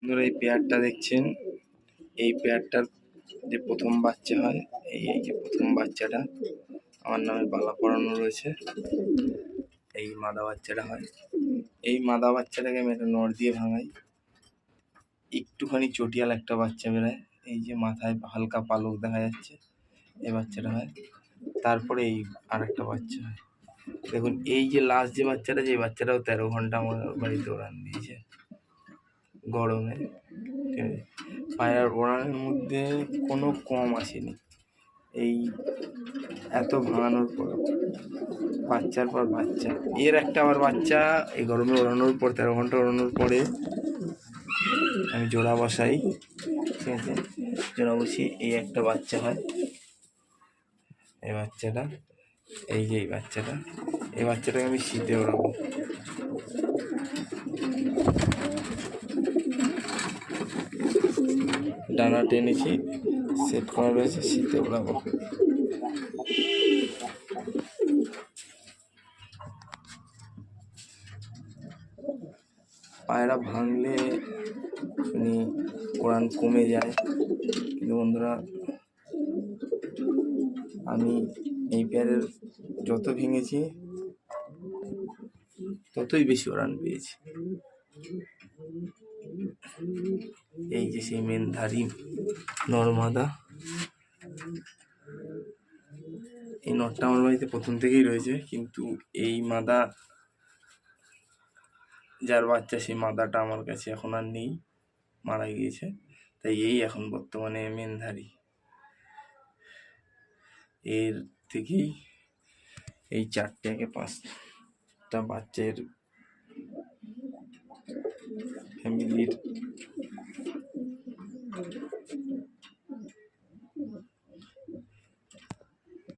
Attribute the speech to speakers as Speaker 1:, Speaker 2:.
Speaker 1: বন্ধুরা, এই পেয়ারটা দেখছেন, এই পেয়ারটার যে প্রথম বাচ্চা হয়, এই যে প্রথম বাচ্চাটা আমার নামে বালা পড়ানো রয়েছে। এই মাদা বাচ্চাটা হয়, এই মাদা বাচ্চাটাকে আমি একটা নড় দিয়ে ভাঙাই, একটুখানি চটিয়াল একটা বাচ্চা বেরোয়, এই যে মাথায় হালকা পালক দেখা যাচ্ছে, এই বাচ্চাটা হয়। তারপরে এই আরেকটা বাচ্চা হয়। দেখুন, এই যে লাস্ট যে বাচ্চাটা, যে বাচ্চাটাও 13 ঘন্টা আমার বাড়িতে ওড়ান দিয়েছে গরমে। ঠিক আছে, পায়রার ওড়ানের মধ্যে কোনো কম আসেনি। এই এত ভাঙানোর পর বাচ্চার পর বাচ্চা, এর একটা আবার বাচ্চা এই গরমে ওড়ানোর পর 13 ঘন্টা ওড়ানোর পরে আমি জোড়া বসাই। ঠিক আছে, জোড়া বসিয়ে এই একটা বাচ্চা হয়, এই বাচ্চাটা, এই যে এই বাচ্চাটাকে আমি শীতে ওড়াবো। ডানা টেনেছি, সেট করা রয়েছে, শীতে ওড়াবো। পায়রা ভাঙলে শুনি ওড়ান কমে যায়, কিন্তু বন্ধুরা আমি এই পেয়ারের যত ভেঙেছি ততই বেশি ওড়ান পেয়েছি। এই যে সেই মেনধারী নরমাদা, এই নটটা আমার বাড়িতে প্রথম থেকেই রয়েছে, কিন্তু এই মাদা যার বাচ্চা, সেই মাদাটা আমার কাছে এখন আর নেই, মারা গিয়েছে। তাই এই এখন বর্তমানে মেনধারী। এর থেকেই এই 4-5টা বাচ্চার ফ্যামিলির